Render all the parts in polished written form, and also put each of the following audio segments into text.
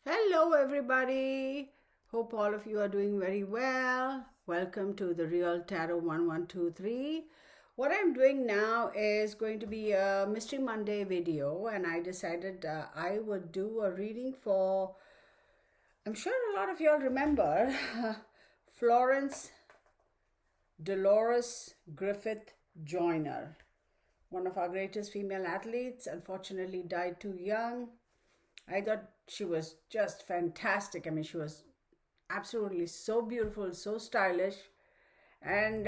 Hello, everybody. Hope all of you are doing very well. Welcome to the Real Tarot 1123. What I'm doing now is going to be a Mystery Monday video, and I decided I would do a reading for, I'm sure a lot of you all remember, Florence Dolores Griffith Joyner, one of our greatest female athletes, unfortunately died too young. I thought she was just fantastic. I mean, she was absolutely so beautiful, so stylish, and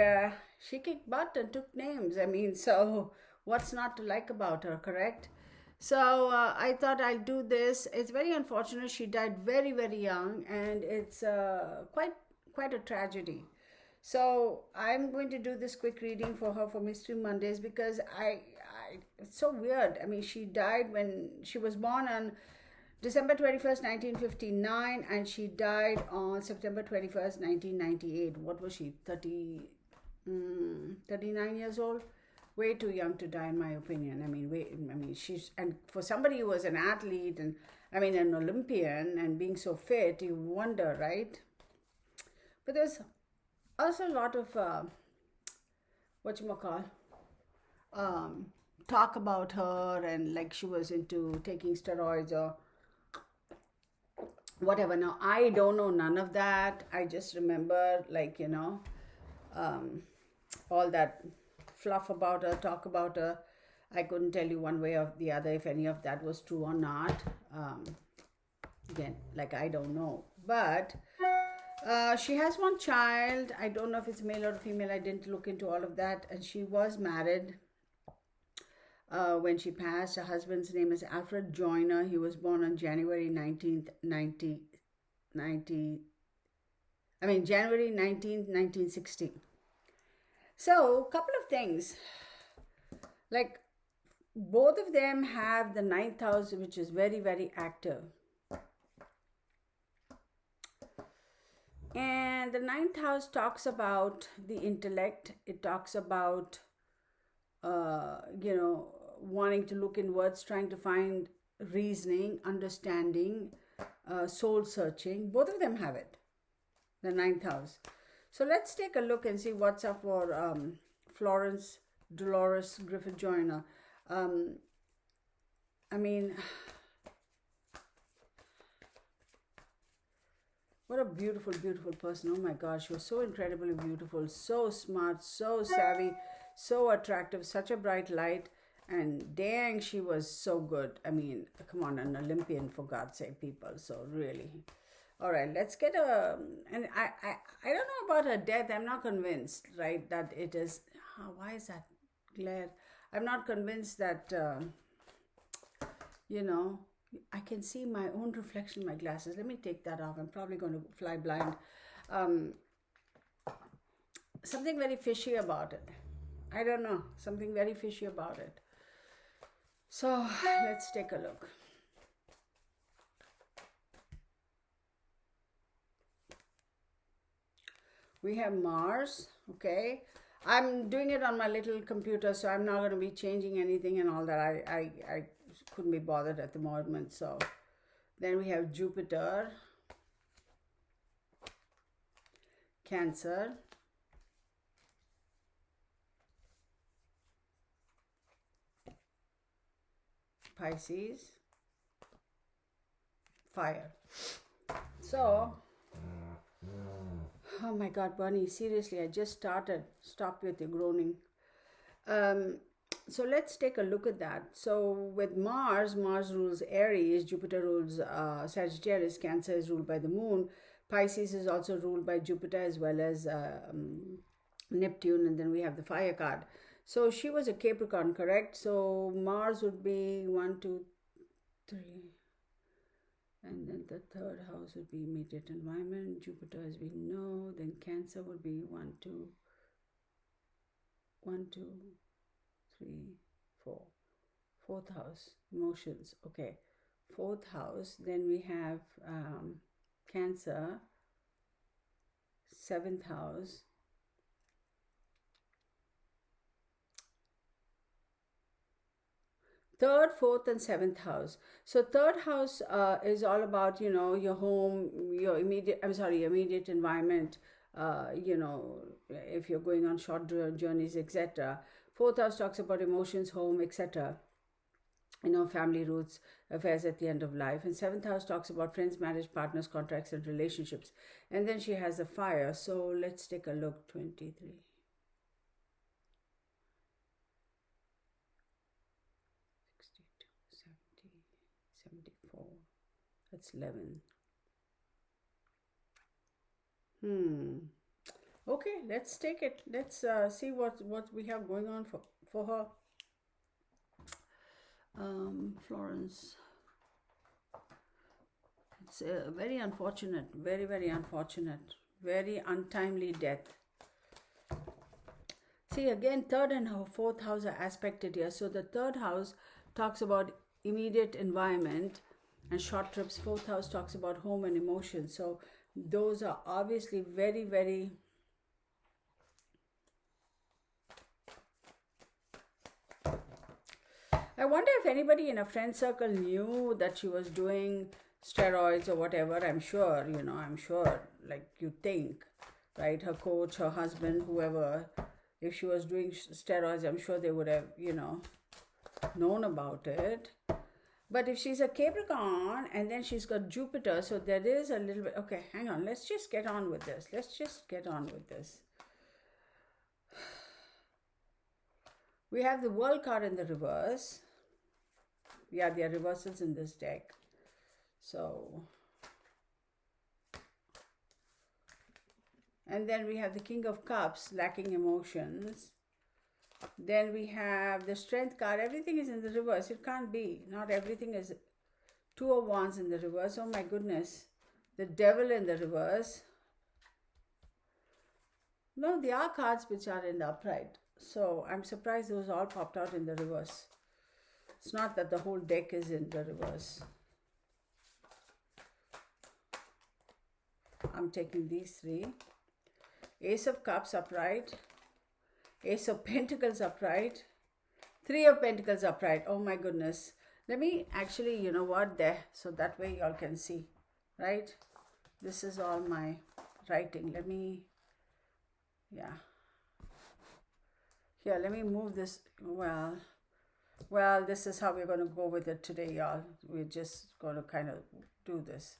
she kicked butt and took names. I mean, so what's not to like about her, correct? So I thought I'll do this. It's very unfortunate she died very, very young, and it's quite a tragedy. So I'm going to do this quick reading for her for Mystery Mondays because it's so weird. I mean, she died when she was born on December 21st, 1959, and she died on September 21st, 1998. What was she, 39 years old? Way too young to die, in my opinion. And for somebody who was an athlete and, an Olympian and being so fit, you wonder, right? But there's also a lot of, talk about her and like she was into taking steroids or whatever. Now, I don't know none of that. I just remember, all that fluff about her, talk about her. I couldn't tell you one way or the other if any of that was true or not. Again, I don't know. But she has one child. I don't know if it's male or female. I didn't look into all of that. And she was married when she passed. Her husband's name is Alfred Joyner. He was born on January 19th, January 19th, 1960. So, couple of things. Like, both of them have the ninth house, which is very, very active. And the ninth house talks about the intellect. It talks about, wanting to look inwards, trying to find reasoning, understanding, soul searching. Both of them have it, the ninth house. So let's take a look and see what's up for Florence Dolores Griffith Joyner. What a beautiful, beautiful person. Oh my gosh, she was so incredibly beautiful, so smart, so savvy, so attractive, such a bright light. And dang, she was so good. I mean, come on, an Olympian, for God's sake, people. So really. All right, let's get and I don't know about her death. I'm not convinced, right, that it is, why is that glare? I'm not convinced that, I can see my own reflection in my glasses. Let me take that off. I'm probably going to fly blind. Something very fishy about it. I don't know. Something very fishy about it. So let's take a look. We have Mars, okay? I'm doing it on my little computer, so I'm not going to be changing anything and all that. I couldn't be bothered at the moment. So then we have Jupiter, Cancer, Pisces, fire. So, oh my God, Bunny, seriously, I just started. Stop with your groaning. So let's take a look at that. So with Mars rules Aries, Jupiter rules Sagittarius, Cancer is ruled by the moon, Pisces is also ruled by Jupiter as well as Neptune, and then we have the fire card. So she was a Capricorn, correct? So Mars would be 1, 2, 3. And then the third house would be immediate environment. Jupiter, as we know. Then Cancer would be 1, 2, 3, 4. Fourth house, emotions. Okay. Fourth house. Then we have Cancer. Seventh house. Third, fourth, and seventh house. So third house is all about, your home, your immediate, I'm sorry, immediate environment, if you're going on short journeys, etc. Fourth house talks about emotions, home, etc. Family roots, affairs at the end of life. And seventh house talks about friends, marriage, partners, contracts, and relationships. And then she has the fire. So let's take a look. 23. 62, 70, 74. That's 11. Okay, let's take it. Let's see what we have going on for her. Florence. It's very unfortunate, very, very unfortunate, very untimely death. See, again, third and fourth house are aspected here. So the third house talks about immediate environment and short trips. Fourth house talks about home and emotions. So those are obviously very, very... I wonder if anybody in a friend circle knew that she was doing steroids or whatever. I'm sure, like you think, right? Her coach, her husband, whoever, if she was doing steroids, I'm sure they would have, known about it. But if she's a Capricorn and then she's got Jupiter, so there is a little bit... Okay, hang on. Let's just get on with this. We have the World card in the reverse. Yeah, there are reversals in this deck. So, and then we have the King of Cups, lacking emotions. Then we have the Strength card. Everything is in the reverse. It can't be. Not everything is... Two of Wands in the reverse. Oh my goodness. The Devil in the reverse. No, there are cards which are in the upright. So I'm surprised those all popped out in the reverse. It's not that the whole deck is in the reverse. I'm taking these three. Ace of Cups upright. Ace of Pentacles upright. Three of Pentacles upright. Oh my goodness. Let me actually, there. So that way y'all can see. Right? This is all my writing. Let me... Yeah. Here, let me move this. Well, this is how we're going to go with it today, y'all. We're just going to kind of do this.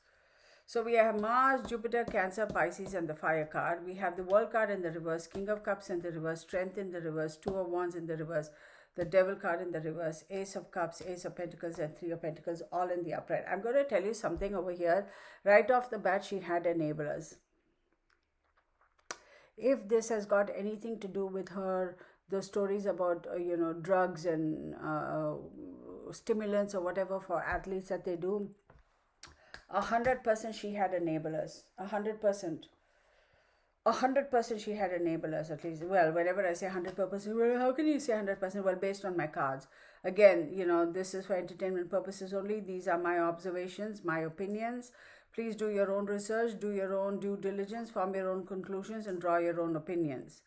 So we have Mars, Jupiter, Cancer, Pisces, and the Fire card. We have the World card in the reverse, King of Cups in the reverse, Strength in the reverse, Two of Wands in the reverse, the Devil card in the reverse, Ace of Cups, Ace of Pentacles, and Three of Pentacles, all in the upright. I'm going to tell you something over here. Right off the bat, she had enablers. If this has got anything to do with her, the stories about, drugs and stimulants or whatever for athletes that they do, 100% she had enablers. 100%. 100% she had enablers, at least. Well, whenever I say 100%, well, how can you say 100%? Well, based on my cards. Again, this is for entertainment purposes only. These are my observations, my opinions. Please do your own research, do your own due diligence, form your own conclusions, and draw your own opinions.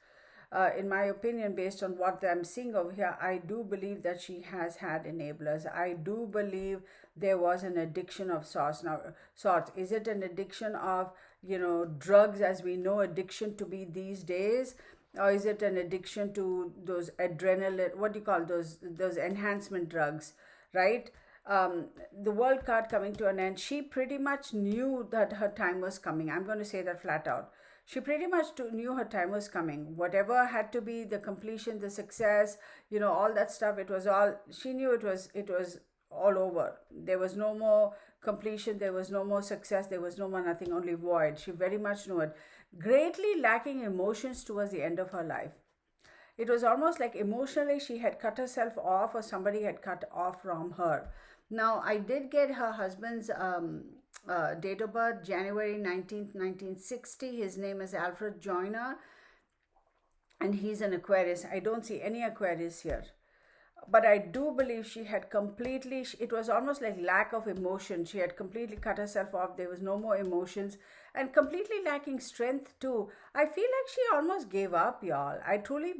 In my opinion, based on what I'm seeing over here, I do believe that she has had enablers. I do believe there was an addiction of sorts. Now, is it an addiction of, drugs as we know addiction to be these days? Or is it an addiction to those adrenaline, what do you call those enhancement drugs, right? The World card coming to an end, she pretty much knew that her time was coming. I'm going to say that flat out. She pretty much knew her time was coming. Whatever had to be the completion, the success, all that stuff, it was all, she knew it was all over. There was no more completion, there was no more success, there was no more nothing, only void. She very much knew it. Greatly lacking emotions towards the end of her life. It was almost like emotionally she had cut herself off, or somebody had cut off from her. Now, I did get her husband's date of birth, January 19th, 1960. His name is Alfred Joyner, and he's an Aquarius. I don't see any Aquarius here. But I do believe she had completely, it was almost like lack of emotion. She had completely cut herself off. There was no more emotions, and completely lacking strength too. I feel like she almost gave up, y'all. I truly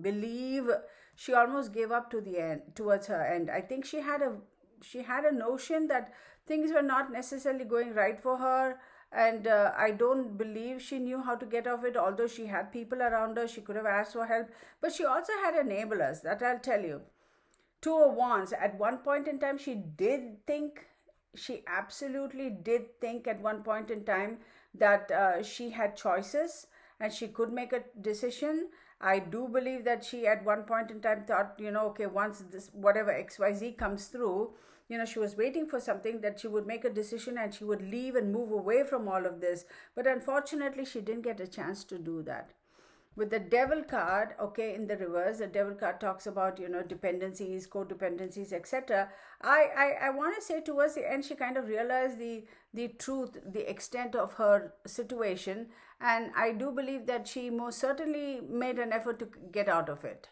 believe she almost gave up to the end, towards her end. I think she had a notion that things were not necessarily going right for her, and I don't believe she knew how to get off it. Although she had people around her, she could have asked for help, but she also had enablers, that I'll tell you. Two of Wands, at one point in time, she absolutely did think at one point in time that she had choices and she could make a decision. I do believe that she at one point in time thought, okay, once this whatever XYZ comes through, she was waiting for something, that she would make a decision and she would leave and move away from all of this. But unfortunately, she didn't get a chance to do that. With the Devil card, okay, in the reverse, the Devil card talks about, dependencies, codependencies, etc. I want to say towards the end, she kind of realized the truth, the extent of her situation. And I do believe that she most certainly made an effort to get out of it.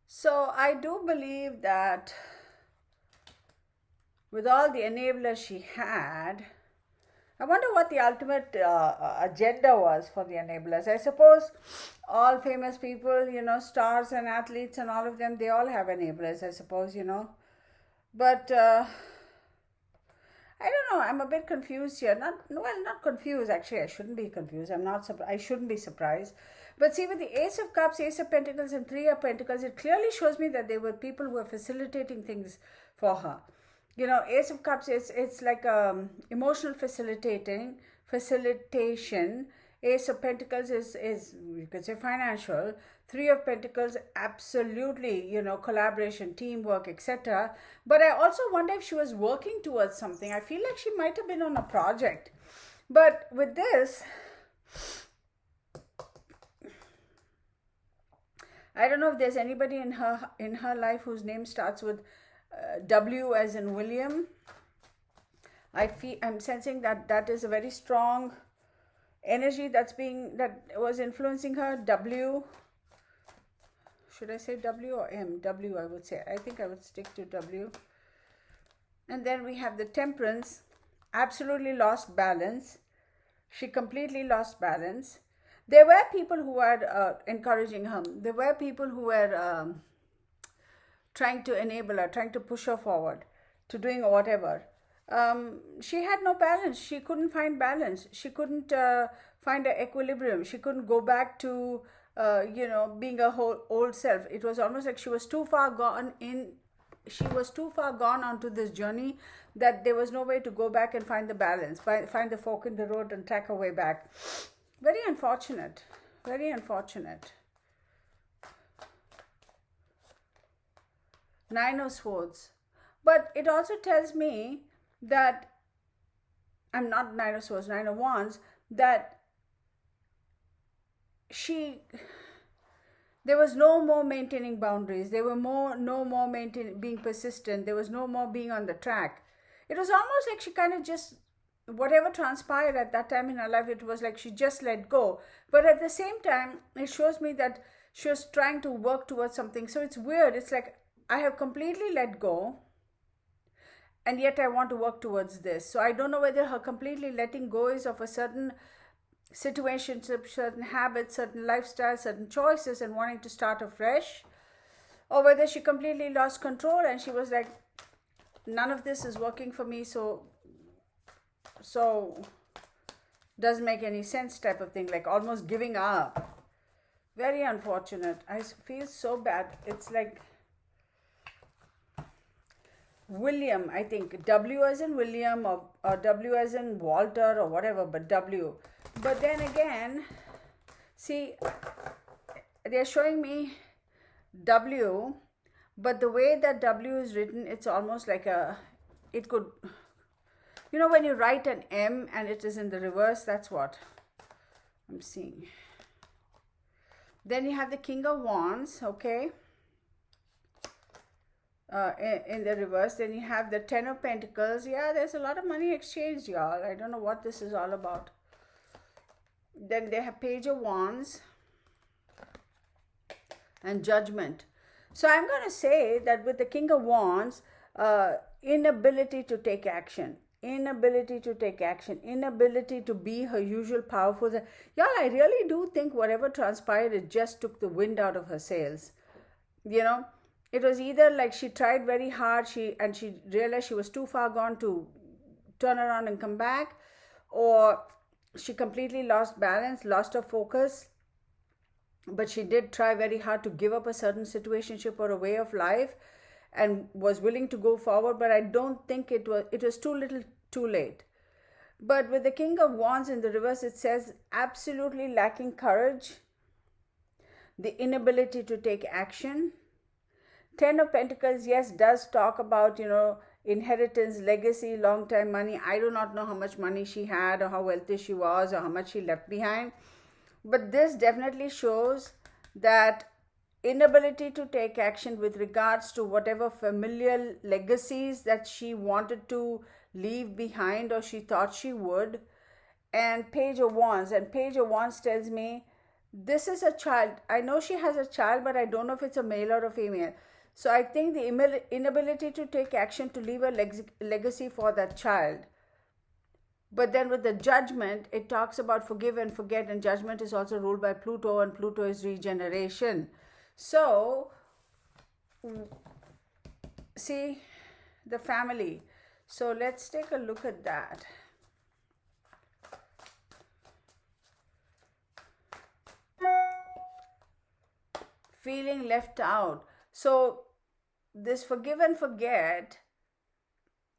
So I do believe that with all the enablers she had, I wonder what the ultimate agenda was for the enablers. I suppose all famous people, stars and athletes and all of them, they all have enablers, I suppose, But I don't know. I'm a bit confused here. Not confused. Actually, I shouldn't be confused. I shouldn't be surprised. But see, with the Ace of Cups, Ace of Pentacles, and Three of Pentacles, it clearly shows me that there were people who were facilitating things for her. Ace of Cups, it's like emotional facilitation. Ace of Pentacles is you could say financial. Three of Pentacles, absolutely, collaboration, teamwork, etc. But I also wonder if she was working towards something. I feel like she might have been on a project. But with this, I don't know if there's anybody in her life whose name starts with W as in William. I'm sensing that is a very strong energy that was influencing her. W. Should I say W or M? W, I would say. I think I would stick to W. And then we have the Temperance. Absolutely lost balance. She completely lost balance. There were people who were encouraging her. There were people who were trying to enable her, trying to push her forward to doing whatever. She had no balance. She couldn't find balance. She couldn't find an equilibrium. She couldn't go back to, being a whole old self. It was almost like she was too far gone onto this journey that there was no way to go back and find the balance, find the fork in the road and track her way back. Very unfortunate. Very unfortunate. Nine of Swords. But it also tells me that I'm not Nine of Swords, Nine of Wands, that there was no more maintaining boundaries. There were no more being persistent. There was no more being on the track. It was almost like she kind of just, whatever transpired at that time in her life, it was like she just let go. But at the same time, it shows me that she was trying to work towards something. So it's weird. It's like, I have completely let go, and yet I want to work towards this. So I don't know whether her completely letting go is of a certain situation, certain habits, certain lifestyle, certain choices, and wanting to start afresh, or whether she completely lost control and she was like, none of this is working for me, so doesn't make any sense type of thing, like almost giving up. Very unfortunate. I feel so bad. It's like William, I think W as in William, or W as in Walter, or whatever, but W. But then again, see, they're showing me W, but the way that W is written, it's almost like it could, when you write an M and it is in the reverse, that's what I'm seeing. Then you have the King of Wands, okay, in the reverse. Then you have the Ten of Pentacles. Yeah, there's a lot of money exchanged, y'all. I don't know what this is all about. Then they have Page of Wands and Judgment. So I'm going to say that with the King of Wands, inability to take action. inability to take action, inability to be her usual powerful. Y'all, I really do think whatever transpired, it just took the wind out of her sails. You know, it was either like she tried very hard, she realized she was too far gone to turn around and come back, or she completely lost balance, lost her focus. But she did try very hard to give up a certain situationship or a way of life, and was willing to go forward. But I don't think it was too little too late. But with the King of Wands in the reverse, it says absolutely lacking courage, the inability to take action. Ten of Pentacles, yes, does talk about, inheritance, legacy, long time money. I do not know how much money she had, or how wealthy she was, or how much she left behind. But this definitely shows that inability to take action with regards to whatever familial legacies that she wanted to leave behind, or she thought she would. And Page of Wands. And Page of Wands tells me this is a child. I know she has a child, but I don't know if it's a male or a female. So I think the inability to take action to leave a legacy for that child. But then with the Judgment, it talks about forgive and forget, and Judgment is also ruled by Pluto, and Pluto is regeneration. So, see, the family. So let's take a look at that. Feeling left out. So this forgive and forget,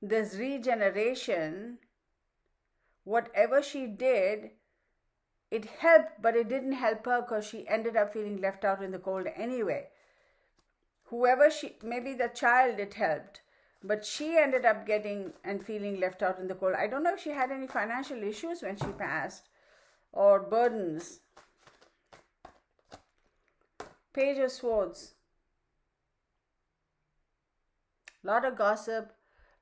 this regeneration, whatever she did, it helped, but it didn't help her because she ended up feeling left out in the cold anyway. Maybe the child it helped, but she ended up getting and feeling left out in the cold. I don't know if she had any financial issues when she passed, or burdens. Page of Swords. Lot of gossip,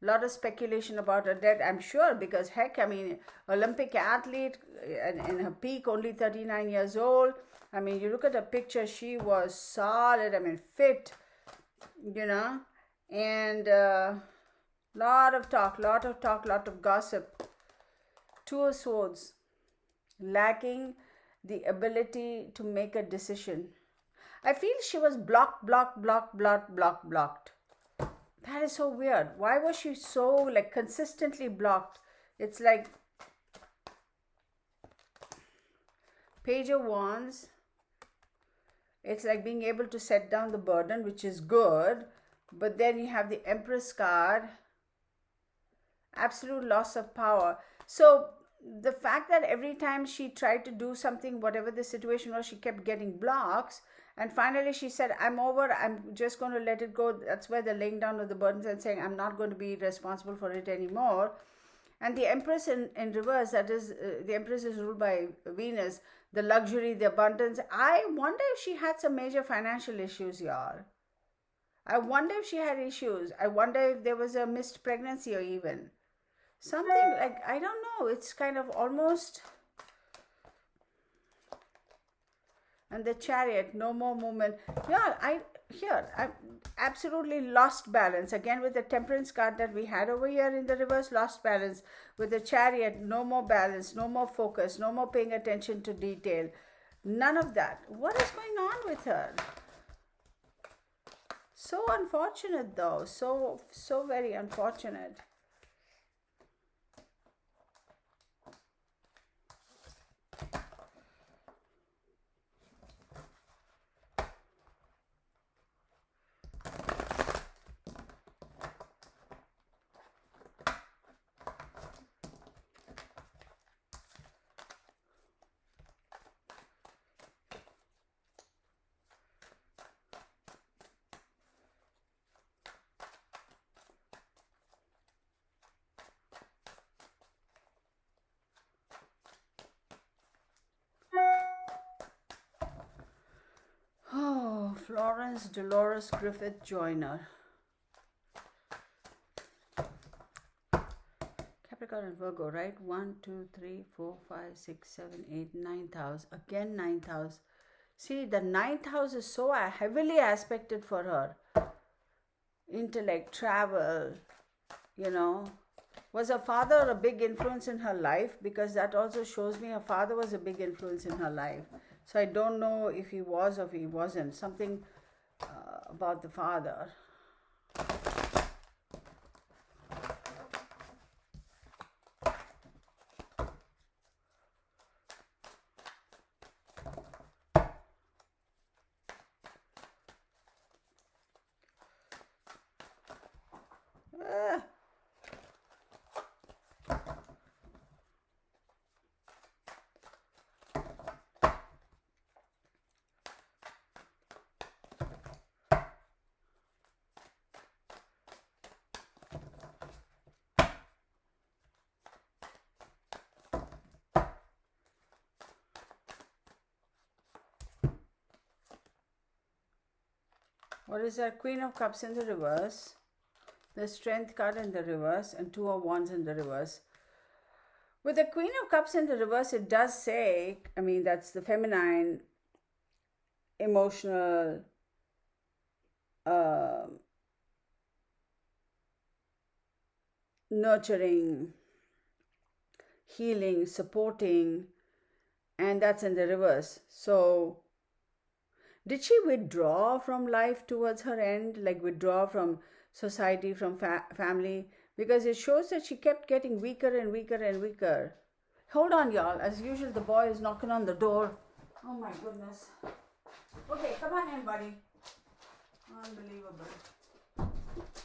lot of speculation about her death, I'm sure, because heck, Olympic athlete in her peak, only 39 years old. You look at her picture, she was solid, fit, and lot of talk, lot of gossip. Two of Swords, lacking the ability to make a decision. I feel she was blocked. That is so weird. Why was she so consistently blocked? It's like Page of Wands. It's like being able to set down the burden, which is good. But then you have the Empress card. Absolute loss of power. So the fact that every time she tried to do something, whatever the situation was, she kept getting blocks. And finally she said, I'm over, I'm just going to let it go. That's where the laying down of the burdens and saying, I'm not going to be responsible for it anymore. And the Empress in reverse, that is, the Empress is ruled by Venus, the luxury, the abundance. I wonder if she had some major financial issues, y'all. I wonder if she had issues. I wonder if there was a missed pregnancy, or even something I don't know. It's kind of almost... And the Chariot, no more movement. Yeah, I absolutely lost balance. Again, with the Temperance card that we had over here in the reverse, lost balance. With the Chariot, no more balance, no more focus, no more paying attention to detail. None of that. What is going on with her? So unfortunate though. So very unfortunate. Florence Griffith Joyner. Capricorn and Virgo, right? 1, 2, 3, 4, 5, 6, 7, 8, 9th house. Again, 9th house. See, the 9th house is so heavily aspected for her. Intellect, travel, Was her father a big influence in her life? Because that also shows me her father was a big influence in her life. So I don't know if he was or if he wasn't. Something about the father. What is that? Queen of Cups in the reverse, the Strength card in the reverse, and Two of Wands in the reverse. With the Queen of Cups in the reverse, it does say, I mean, that's the feminine, emotional, nurturing, healing, supporting, and that's in the reverse. So did she withdraw from life towards her end, like withdraw from society, from family? Because it shows that she kept getting weaker and weaker and weaker. Hold on, y'all. As usual, the boy is knocking on the door. Oh my goodness. Okay, come on in, buddy. Unbelievable.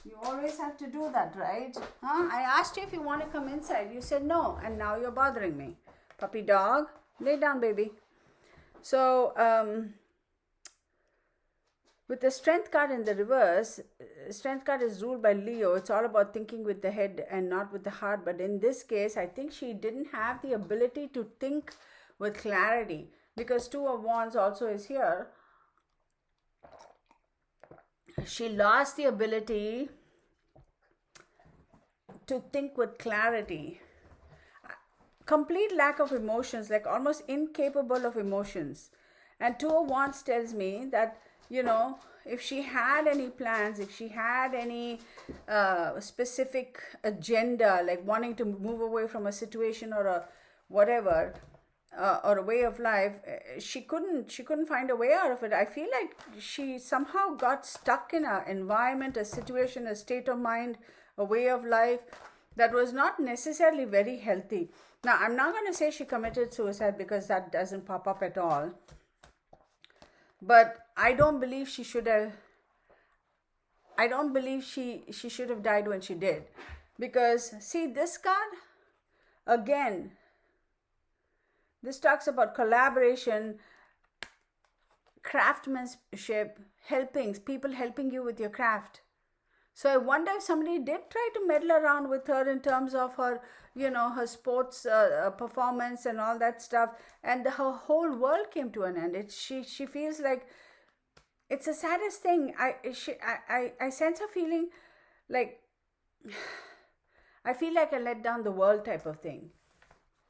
You always have to do that, right? Huh? I asked you if you want to come inside. You said no, and now you're bothering me. Puppy dog, lay down, baby. So, with the Strength card in the reverse, Strength card is ruled by Leo. It's all about thinking with the head and not with the heart. But in this case, I think she didn't have the ability to think with clarity, because Two of Wands also is here. She lost the ability to think with clarity. Complete lack of emotions, like almost incapable of emotions. And Two of Wands tells me that, you know, if she had any plans, if she had any specific agenda, like wanting to move away from a situation or a whatever, or a way of life, she couldn't find a way out of it. I feel like she somehow got stuck in an environment, a situation, a state of mind, a way of life that was not necessarily very healthy. Now, I'm not going to say she committed suicide, because that doesn't pop up at all. But I don't believe she should have. I don't believe she should have died when she did. Because, see, this card, again, this talks about collaboration, craftsmanship, people helping you with your craft. So I wonder if somebody did try to meddle around with her in terms of her, you know, her sports performance and all that stuff, and her whole world came to an end. She feels like it's the saddest thing. I sense her feeling like, I feel like I let down the world type of thing.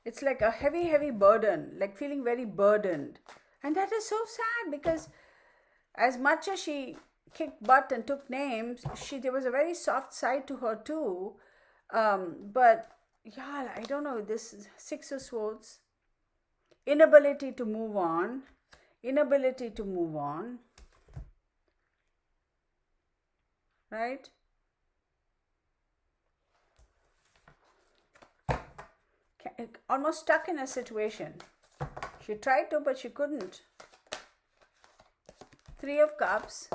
It's like a heavy burden, like feeling very burdened. And that is so sad, because as much as she kicked butt and took names, there was a very soft side to her too. But yeah, I don't know, this Six of Swords, inability to move on, right? Almost stuck in a situation. She tried to, but she couldn't. Three of Cups.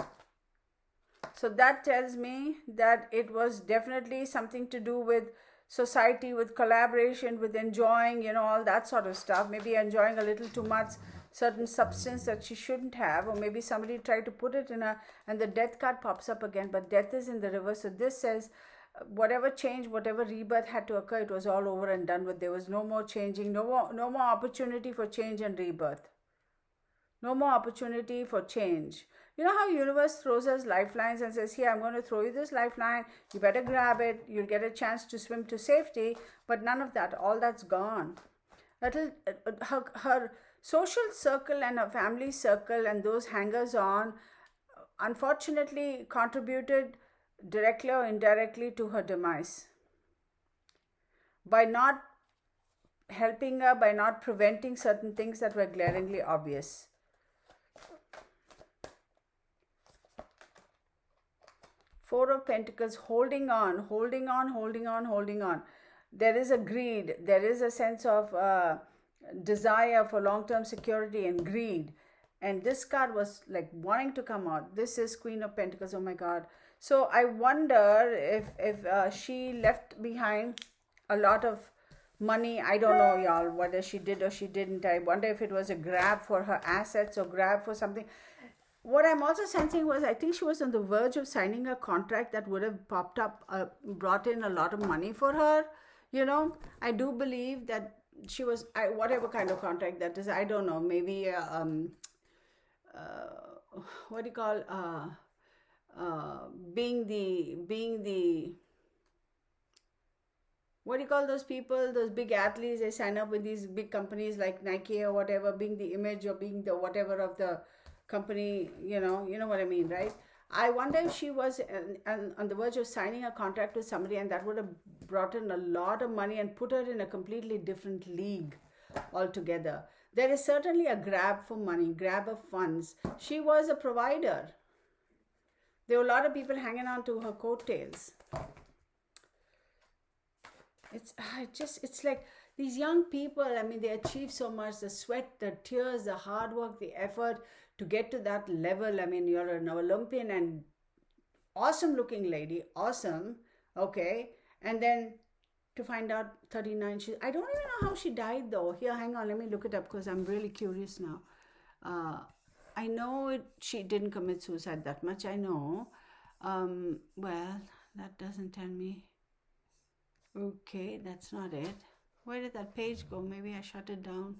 So that tells me that it was definitely something to do with society, with collaboration, with enjoying, you know, all that sort of stuff. Maybe enjoying a little too much certain substance that she shouldn't have, or maybe somebody tried to put it in her, and the Death card pops up again, but Death is in the reverse. So this says whatever change, whatever rebirth had to occur, it was all over and done with. There was no more changing, no more opportunity for change and rebirth. No more opportunity for change. You know how universe throws us lifelines and says, here, I'm going to throw you this lifeline. You better grab it. You'll get a chance to swim to safety. But none of that. All that's gone. Her social circle and her family circle and those hangers-on, unfortunately, contributed directly or indirectly to her demise. by not helping her, by not preventing certain things that were glaringly obvious. Four of Pentacles, holding on, holding on, holding on, holding on. There is a greed. There is a sense of desire for long-term security and greed. And this card was like wanting to come out. This is Queen of Pentacles. Oh my God. So I wonder if she left behind a lot of money. I don't know, y'all, whether she did or she didn't. I wonder if it was a grab for her assets or grab for something. What I'm also sensing was, I think she was on the verge of signing a contract that would have popped up, brought in a lot of money for her. You know, I do believe that she was, whatever kind of contract that is, I don't know, maybe, what do you call, being the, what do you call those people, those big athletes, they sign up with these big companies like Nike or whatever, being the image or being the whatever of the company, you know what I mean, right? I wonder if she was on the verge of signing a contract with somebody, and that would have brought in a lot of money and put her in a completely different league altogether. There is certainly a grab for money, grab of funds. She was a provider. There were a lot of people hanging on to her coattails. It's like these young people, I mean, they achieve so much, the sweat, the tears, the hard work, the effort to get to that level. I mean, you're an Olympian and awesome looking lady, awesome, okay, and then to find out 39, I don't even know how she died though. Here, hang on, let me look it up because I'm really curious now. I know she didn't commit suicide, that much I know. Well, that doesn't tell me. Okay, that's not it. Where did that page go? Maybe I shut it down.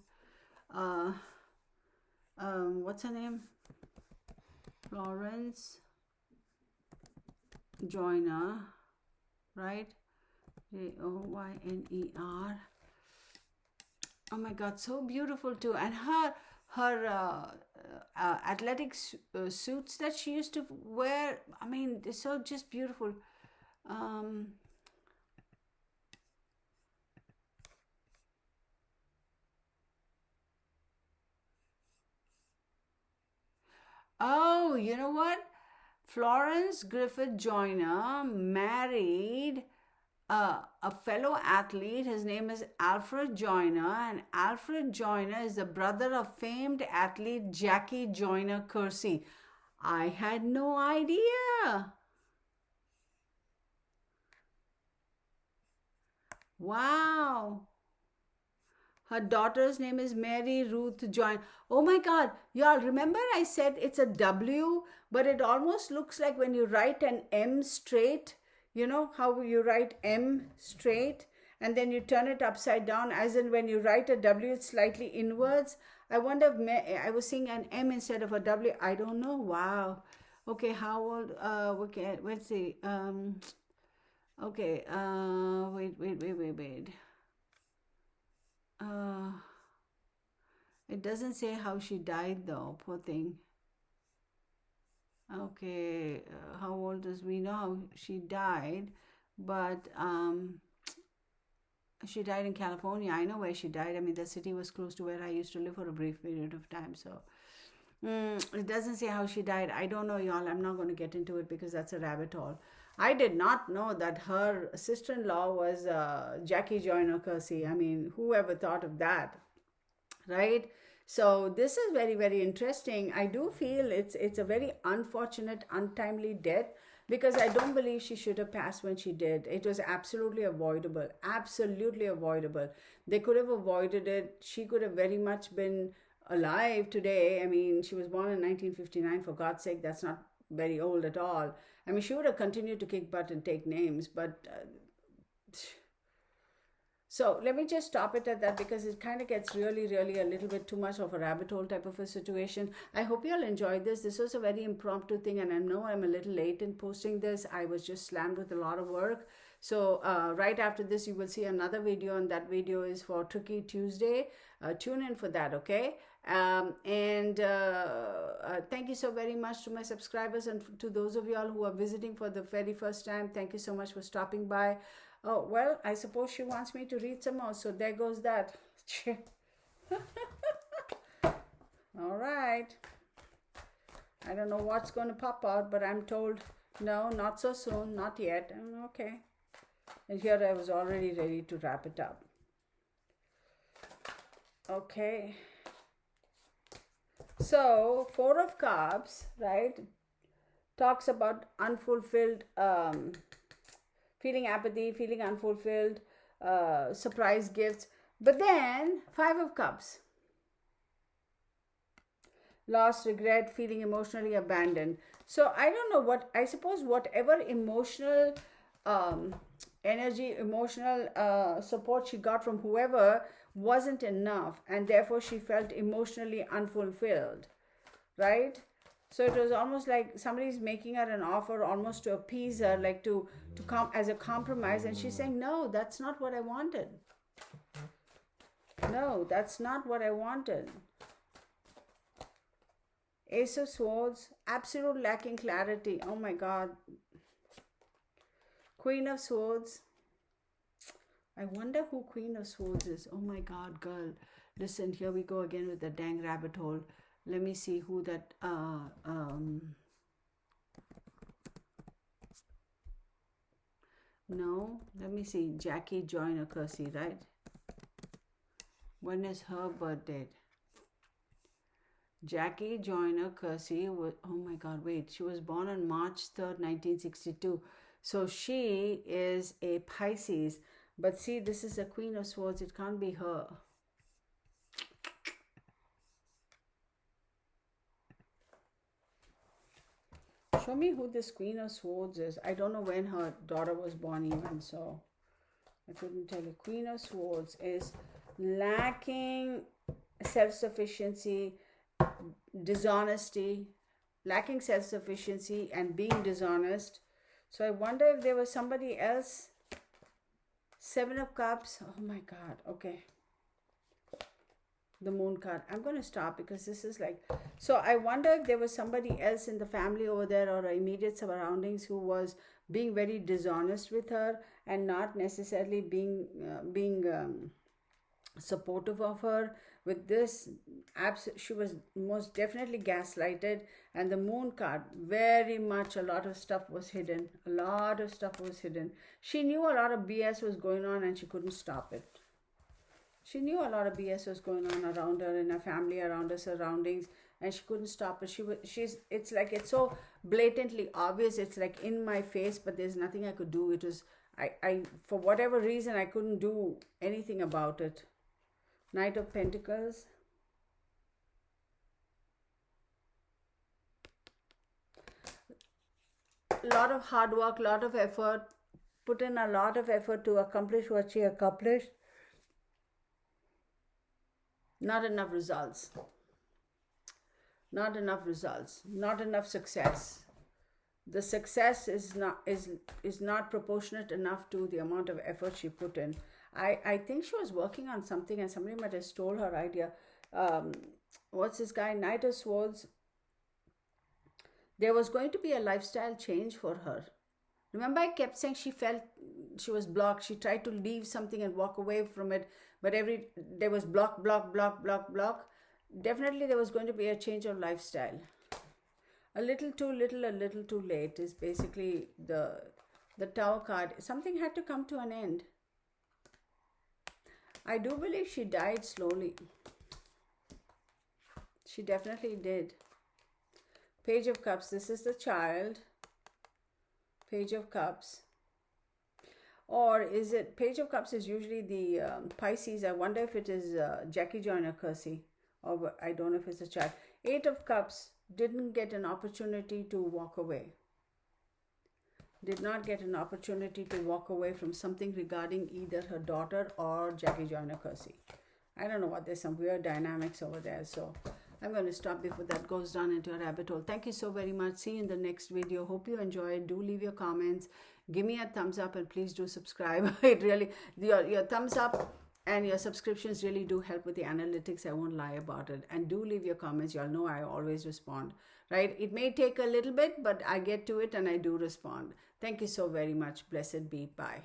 What's her name? Florence Joyner, right? Joyner. Oh my God, so beautiful too. And her athletic suits that she used to wear, I mean, they're so just beautiful. Oh, you know what? Florence Griffith Joyner married a fellow athlete. His name is Alfred Joyner, and Alfred Joyner is the brother of famed athlete Jackie Joyner Kersee. I had no idea. Wow. Her daughter's name is Mary Ruth Joyner. Oh my God, y'all, remember I said it's a W, but it almost looks like when you write an M straight, you know how you write M straight and then you turn it upside down, as in when you write a W, it's slightly inwards. I wonder if I was seeing an M instead of a W. I don't know. Wow. Okay, how old? Okay, let's see. Okay, wait. It doesn't say how she died though, poor thing. Okay, how old is, we know how she died, but she died in California. I know where she died. I mean, the city was close to where I used to live for a brief period of time, so it doesn't say how she died. I don't know, y'all. I'm not going to get into it because that's a rabbit hole. I did not know that her sister-in-law was Jackie Joyner Kersee. I mean, whoever thought of that, right? So this is very, very interesting. I do feel it's a very unfortunate, untimely death, because I don't believe she should have passed when she did. It was absolutely avoidable, absolutely avoidable. They could have avoided it. She could have very much been alive today. I mean, she was born in 1959, for God's sake. That's not very old at all. I mean, she would have continued to kick butt and take names, but so let me just stop it at that, because it kind of gets really, really a little bit too much of a rabbit hole type of a situation. I hope you all enjoyed this. This was a very impromptu thing, and I know I'm a little late in posting this. I was just slammed with a lot of work. So right after this, you will see another video, and that video is for Tricky Tuesday. Tune in for that, okay? Thank you so very much to my subscribers, and to those of y'all who are visiting for the very first time. Thank you so much for stopping by. Oh, well, I suppose she wants me to read some more, so there goes that. All right. I don't know what's going to pop out, but I'm told, no, not so soon, not yet. Okay. And here I was already ready to wrap it up. Okay. So, Four of Cups, right, talks about unfulfilled, feeling apathy, feeling unfulfilled, surprise gifts. But then, Five of Cups, loss, regret, feeling emotionally abandoned. So I don't know what, I suppose whatever emotional energy, emotional support she got from whoever wasn't enough, and therefore she felt emotionally unfulfilled, right? So it was almost like somebody's making her an offer almost to appease her, like to come as a compromise, and she's saying, no, that's not what I wanted. No, that's not what I wanted. Ace of Swords, absolute lacking clarity. Oh my God. Queen of Swords. I wonder who Queen of Swords is. Oh my God, girl. Listen, here we go again with the dang rabbit hole. Let me see who that... No, let me see. Jackie Joyner Kersey, right? When is her birth date? Jackie Joyner Kersey was, oh my God, wait. She was born on March 3rd, 1962. So she is a Pisces. But see, this is a Queen of Swords. It can't be her. Show me who this Queen of Swords is. I don't know when her daughter was born even, so I couldn't tell you. Queen of Swords is lacking self-sufficiency, dishonesty, lacking self-sufficiency and being dishonest. So I wonder if there was somebody else. Seven of Cups. Oh my God. Okay. The Moon card. I'm going to stop because this is like... So I wonder if there was somebody else in the family over there or immediate surroundings who was being very dishonest with her and not necessarily being supportive of her. With this, she was most definitely gaslighted. And the Moon card, very much a lot of stuff was hidden. A lot of stuff was hidden. She knew a lot of BS was going on and she couldn't stop it. She knew a lot of BS was going on around her, in her family, around her surroundings, and she couldn't stop it. It's like, it's so blatantly obvious. It's like in my face, but there's nothing I could do. It was, for whatever reason, I couldn't do anything about it. Knight of Pentacles. A lot of hard work, a lot of effort, put in a lot of effort to accomplish what she accomplished. Not enough results. Not enough results. Not enough success. The success is not proportionate enough to the amount of effort she put in. I think she was working on something and somebody might have stole her idea. What's this guy? Knight of Swords. There was going to be a lifestyle change for her. Remember, I kept saying she felt she was blocked. She tried to leave something and walk away from it, but there was block. Definitely there was going to be a change of lifestyle. A little too little, a little too late is basically the Tower card. Something had to come to an end. I do believe she died slowly. She definitely did. Page of Cups. This is the child. Page of Cups. Or is it... Page of Cups is usually the Pisces. I wonder if it is Jackie Joyner Kersey. Or I don't know if it's a child. Eight of Cups. Didn't get an opportunity to walk away. Did not get an opportunity to walk away from something regarding either her daughter or Jackie Joyner Kersey. I don't know what. There's some weird dynamics over there. So I'm going to stop before that goes down into a rabbit hole. Thank you so very much. See you in the next video. Hope you enjoyed. Do leave your comments. Give me a thumbs up and please do subscribe. It really, your thumbs up and your subscriptions really do help with the analytics. I won't lie about it. And do leave your comments. Y'all know I always respond, right? It may take a little bit, but I get to it and I do respond. Thank you so very much. Blessed be. Bye.